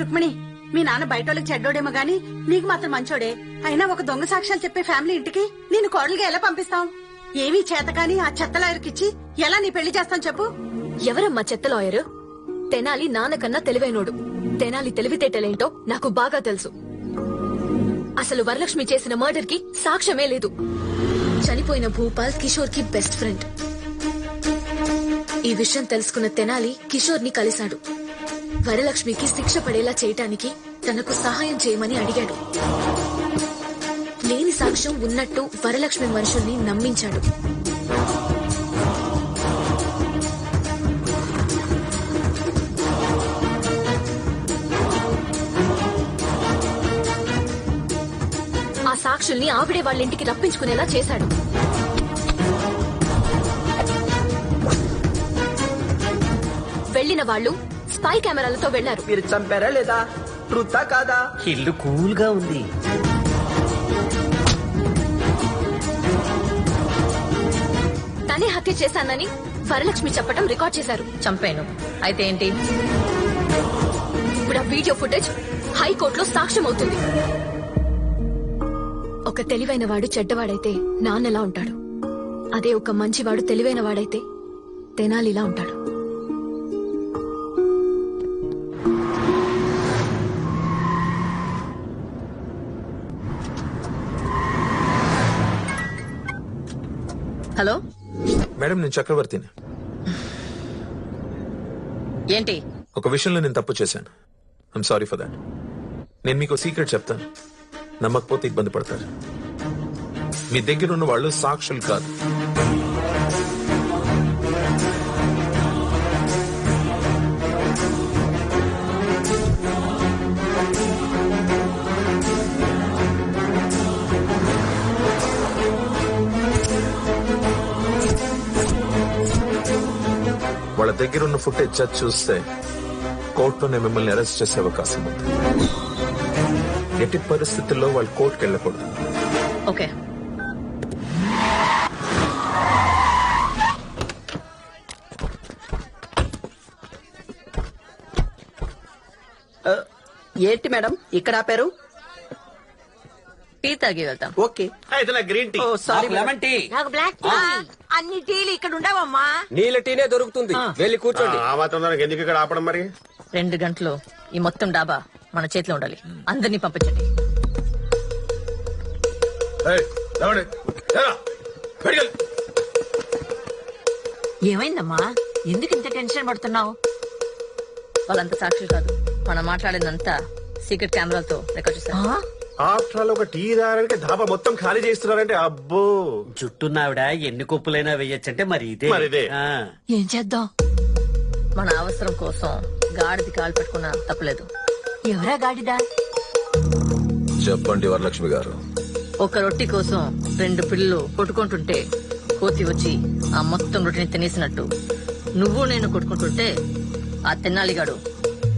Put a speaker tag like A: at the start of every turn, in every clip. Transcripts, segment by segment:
A: రుక్మిణి, మీ నాన్న బయటోళ్ళకి చెడ్డోడేమో గాని నీకు మాత్రం మంచోడే. అయినా ఒక దొంగ సాక్ష్యాలు చెప్పే ఫ్యామిలీ ఇంటికి నేను కోడలుగా ఎలా పంపిస్తాం? ఏమీ చేత కాని ఆ చెత్త లాయర్కిచ్చి ఎలా నీ పెళ్లి చేస్తాను చెప్పు?
B: ఎవరమ్మా చెత్త లాయరు? తెనాలి నాన్నకన్నా తెలివైనోడు. తెనాలి తెలివితేటలేంటో నాకు బాగా తెలుసు. అసలు వరలక్ష్మి చేసిన మర్డర్ కి సాక్ష్యమే లేదు. చనిపోయిన భూపాల్ కిషోర్ కి బెస్ట్ ఫ్రెండ్. ఈ విషయం తెలుసుకున్న తెనాలి కిషోర్ ని కలిశాడు. వరలక్ష్మికి శిక్ష పడేలా చేయటానికి తనకు సహాయం చేయమని అడిగాడు. లేని సాక్ష్యం ఉన్నట్టు వరలక్ష్మి మనుషుల్ని నమ్మించాడు. ఆ సాక్షుల్ని ఆవిడే వాళ్ళ ఇంటికి రప్పించుకునేలా చేశాడు. వెళ్లిన వాళ్ళు స్పై కెమెరాలతో వెళ్లారు.
C: మీరు చంపారా లేదా? ట్రూతా కాదా?
D: ఇల్లు కూల్ గా ఉంది.
B: తనే హత్య చేశానని వరలక్ష్మి చెప్పడం రికార్డ్ చేశారు.
E: చంపాను అయితే ఏంటి?
B: ఇప్పుడు ఆ వీడియో ఫుటేజ్ హైకోర్టులో సాక్ష్యం అవుతుంది. ఒక తెలివైన వాడు చెడ్డవాడైతే నాన్నలా ఉంటాడు. అదే ఒక మంచివాడు తెలివైన వాడైతే తెనాలిలా ఉంటాడు.
E: హలో
F: మేడం, నేను చక్రవర్తిని.
E: ఏంటి?
F: ఒక విషయంలో నేను తప్పు చేశాను. I'm sorry for that. నేను మీకు సీక్రెట్ చెప్తాను, నమ్మకపోతే ఇబ్బంది పడతారు. మీ దగ్గర ఉన్న వాళ్ళు సాక్షులు కాదు. వాళ్ళ దగ్గర ఉన్న ఫుటేజ్ జడ్జ్ చూస్తే కోర్టులోనే మిమ్మల్ని అరెస్ట్ చేసే అవకాశం ఉంది. ఎట్టి పరిస్థితుల్లో వాళ్ళు కోర్టుకు వెళ్ళకూడదు.
E: ఓకే.
C: ఏంటి మేడం ఇక్కడ ఆపారు?
E: టీ తాగి వెళ్తాం.
C: Okay.
D: Green tea.
C: Oh sorry
D: lemon tea.
A: నాకు బ్లాక్ టీ. అన్ని టీలు ఇక్కడ ఉండవమ్మా.
G: నీళ్ళ టీనే దొరుకుతుంది. వెళ్ళి కూర్చోండి.
D: ఆ మాత్రం ఎందుకు ఇక్కడ ఆపడం మరి?
E: 2 గంటలు ఈ మొత్తం డాబా మన చేతిలో ఉండాలి. అందరినీ పంపించండి.
A: ఏమైందమ్మా? ఎందుకు ఇంత టెన్షన్ పడుతున్నావు?
E: వాళ్ళంతా సాక్షులు కాదు. మనం మాట్లాడిందంతా సీక్రెట్ కెమెరాలతో రికార్డ్ చేశారు.
D: ఆఫ్టర్ ఆల్ ఒక టీ దారానికి ధాబా మొత్తం ఖాళీ చేస్తున్నారంటే అబ్బో.
G: జుట్టున్నావిడ ఎన్ని కొప్పులైనా వేయచ్చంటే మరి ఇదే. ఆ.
A: ఏం చేద్దాం?
E: మన అవసరం కోసం గాడిది కాలు పెట్టుకున్నా తప్పలేదు.
A: ఎవరా గాడిదా?
F: చెప్పండి వరలక్ష్మి గారు.
E: ఒక రొట్టి కోసం 2 పిల్లలు కొట్టుకుంటుంటే కోతి వచ్చి ఆ మొత్తం రొట్టిని తినేసినట్టు నువ్వు నేను కొట్టుకుంటుంటే ఆ తెన్నాలిగాడు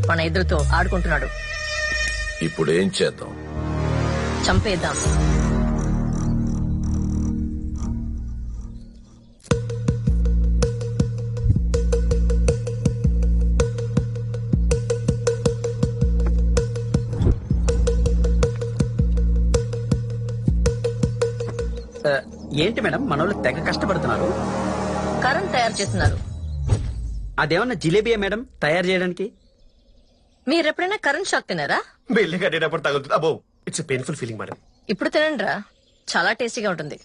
E: మన ఇద్దరితో ఆడుకుంటున్నాడు.
F: ఇప్పుడు ఏం చేద్దాం?
E: చంపేద్దాం.
C: ఏంటి మేడం మనోళ్ళు తెగ కష్టపడుతున్నారు.
E: కరెంట్ తయారు చేస్తున్నారు.
C: అదేమన్నా జిలేబియా మేడం తయారు చేయడానికి?
E: మీరెప్పుడైనా కరెంట్ షాక్ తినారా?
D: బిల్లు కట్టేటప్పుడు తగులుతుంది. అబ్బో, ఇట్స్ పెయిన్ఫుల్ ఫీలింగ్ మేడం.
E: ఇప్పుడు తినండి రా, చాలా టేస్టీగా ఉంటుంది.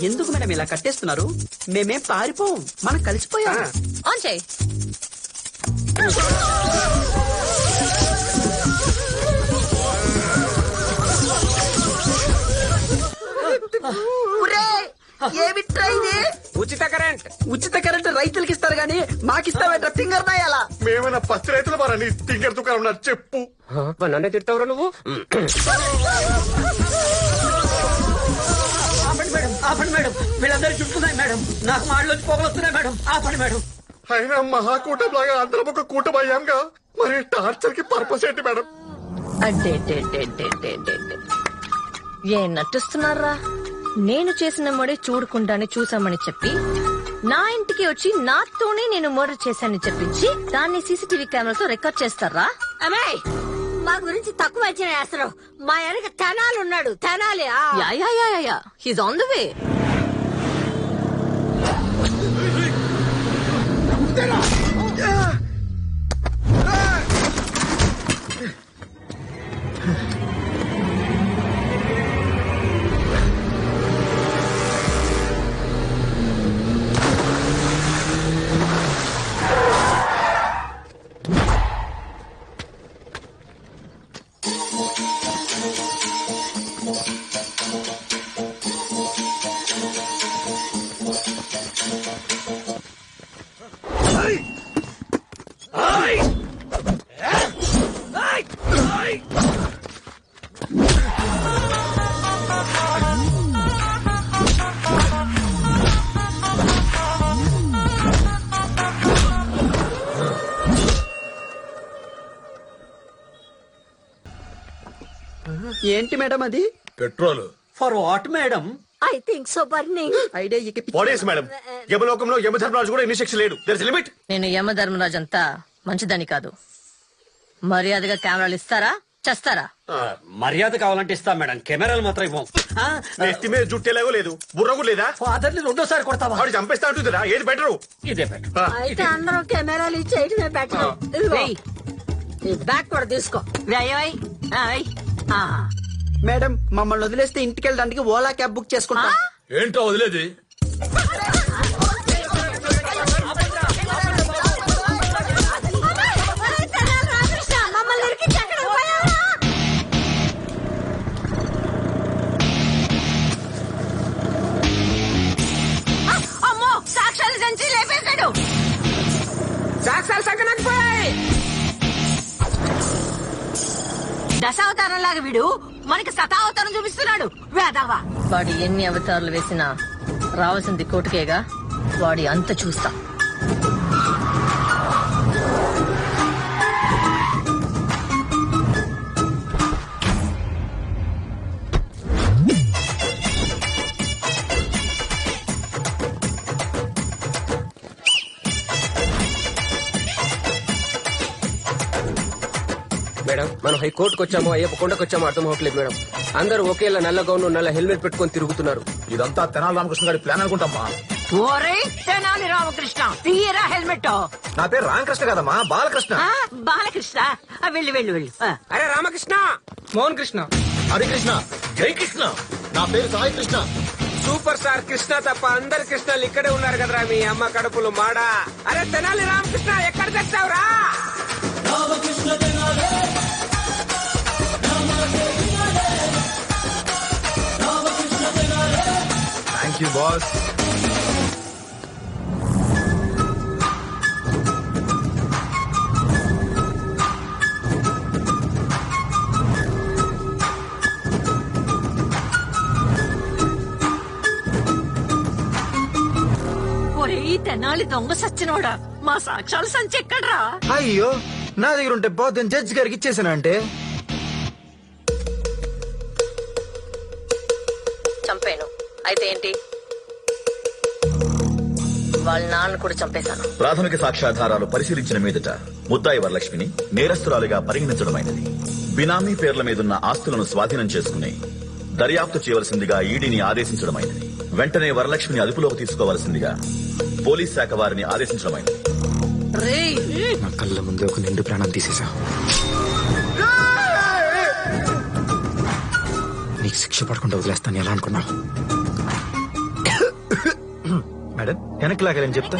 C: ఎందుకు మేడం ఇలా కట్టేస్తున్నారు? మేమేం పారిపోం, మనం కలిసిపోయాం.
E: ఆన్ చేయి.
G: ఉచిత కరెంట్.
C: ఉచిత కరెంట్ రైతులకి ఇస్తారు గానీ మాకిస్తావేంట? ఫింగర్ నాయాలా?
D: మేమైనా పచ్చి రైతులు మారా? నీ తింగర్ దుకాణం నాకు చెప్పు.
G: నన్నే తిడతావురా నువ్వు?
C: ఆపండి మేడం, ఆపండి మేడం. వీళ్ళందరూ చుట్టున్నాయి మేడం. నాకు మాటలోంచి పొగలు వస్తున్నాయి మేడం. ఆపండి మేడం.
D: అయినా మహాకూటం లాగా అందరం ఒక కూటం అయ్యాంగా, మరి టార్చర్ కి పర్పస్ ఏంటి మేడం?
E: అడ్డే ఏం నటిస్తున్నారా? నేను చేసిన మడి చూడకుండానే చూసామని చెప్పి నా ఇంటికి వచ్చి నాతోనే నేను మర్డర్ చేశానని చెప్పించి దాన్ని సీసీటీవీ కెమెరాతో రికార్డ్ చేస్తారా?
A: అమ్మాయి మా గురించి తక్కువ అంచనా వేస్తున్నావు. మా వెనక తెనాలి ఉన్నాడు. Tenali
E: yeah he's on the way.
C: ఏంటి మేడం అది?
D: Petrol.
C: For what madam?
A: I think so burning.
C: Idea
D: వాడేసి మేడం, యమలోకంలో యమధర్మరాజు కూడా ఎన్ని శిక్ష లేడు. Their limit.
E: నేను యమధర్మరాజు అంతా మంచిదని కాదు. మర్యాదగా కెమెరాలు ఇస్తారా చేస్తారా?
G: మర్యాద కావాలంటే ఇస్తాం మేడం, కెమెరాలు మాత్రం ఇవ్వం.
D: నెత్తి మీద జుట్టేలాగో లేదు, బుర్రకు లేదా?
C: ఫాదర్ని రెండోసారి కొడతావా?
D: వాడు చంపేస్తా అంటుందిరా, ఏది బెటరు?
G: ఇదే బెటర్.
A: అయితే అందరం కెమెరాలు ఇచ్చేయటమే బెటర్. బ్యాక్ కూడా తీసుకో.
C: మేడం మమ్మల్ని వదిలేస్తే ఇంటికి వెళ్ళడానికి ఓలా క్యాబ్ బుక్ చేసుకుంటా.
D: ఏంటో వదిలేది?
A: అమ్మో సాక్ష్యాలు సంచి లేపేశాడు.
C: సాక్ష్యాలు సంకనానికి పోయాయి.
A: దశావతారం లాగా వీడు మనకి శతావతారం చూపిస్తున్నాడు. వేదావా
E: వాడు ఎన్ని అవతారాలు వేసినా రావాల్సింది కోటికేగా. వాడి అంత చూస్తా.
H: మేడం మనం హైకోర్టుకు వచ్చామో అయ్యప్ప కొండకు వచ్చామో అర్థం అవ్వట్లేదు మేడం. అందరూ ఒకేలా నల్ల గౌను నల్ల హెల్మెట్ పెట్టుకొని తిరుగుతున్నారు.
D: ఇదంతా తెనాలి రామకృష్ణ గారి ప్లాన్ అనుకుంటామ్మా.
A: ఓరే తెనాలి రామకృష్ణ తీయరా హెల్మెట్.
D: నా పేరు రామకృష్ణ కదమ్మా, బాలకృష్ణ.
A: బాలకృష్ణ వెళ్ళు వెళ్ళు వెళ్ళు.
H: అరే రామకృష్ణ, మోహన్ కృష్ణ,
D: హరికృష్ణ, జై కృష్ణ. నా పేరు సాయి కృష్ణ.
H: సూపర్ స్టార్ కృష్ణ తప్ప అందరు కృష్ణలు ఇక్కడే ఉన్నారు కదరా మీ అమ్మ కడుపులు మాడా. అరే తెనాలి రామకృష్ణ ఎక్కడ తెచ్చావురా?
D: Thank you boss.
A: ఒరే తెనాలి దొంగ సచ్చినోడా, మా సాక్ష్యాలు సంచి ఎక్కడ్రా?
I: అయ్యో నా దగ్గర ఉంటే పోతే జడ్జి గారికి ఇచ్చేసాను అంటే.
E: చంపాను అయితే ఏంటి? వాళ్ళ నాన్న కూడా చంపేశాను.
J: ప్రాథమిక సాక్ష్యాధారాలు పరిశీలించిన మీదట ముద్దాయి వరలక్ష్మిని నేరస్తురాలిగా పరిగణించడమైనది. బినామీ పేర్ల మీదున్న ఆస్తులను స్వాధీనం చేసుకుని దర్యాప్తు చేయవలసిందిగా ఈడీని ఆదేశించడమైనది. వెంటనే వరలక్ష్మిని అదుపులోకి తీసుకోవలసిందిగా పోలీస్ శాఖ వారిని ఆదేశించడమైనది.
I: నా కళ్ళ ముందే ఒక నిండు ప్రాణం తీసేసా. నీకు శిక్ష పడకుండా వదిలేస్తాను ఎలా అనుకున్నావు? మేడం వెనక్కి లాగాలని చెప్తా.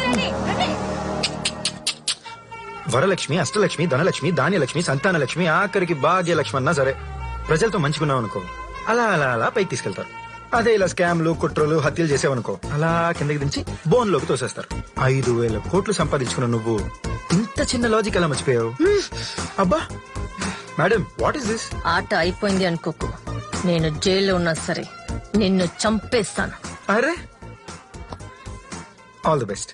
I: వరలక్ష్మి, అష్టలక్ష్మి, ధనలక్ష్మి, ధాన్యలక్ష్మి, సంతానలక్ష్మి, ఆఖరికి భాగ్యలక్ష్మి అన్నా సరే ప్రజలతో మంచుకున్నావు అనుకో అలా అలా అలా పైకి తీసుకెళ్తారు. అదే ఇలా స్కామ్లు, కుట్రలు, హత్యలు చేసావనుకో అలా కిందకి దించి బోన్లోకి తోసేస్తారు. 5,000 కోట్లు సంపాదించుకున్న నువ్వు ఇంత చిన్న లాజిక్ ఎలా మర్చిపోయావు? అబ్బా మేడం వాట్ ఇస్ దిస్?
E: ఆట అయిపోయింది అనుకోకు. నేను జైల్లో ఉన్నా సరే నిన్ను చంపేస్తాను.
I: అరే ఆల్ ది బెస్ట్.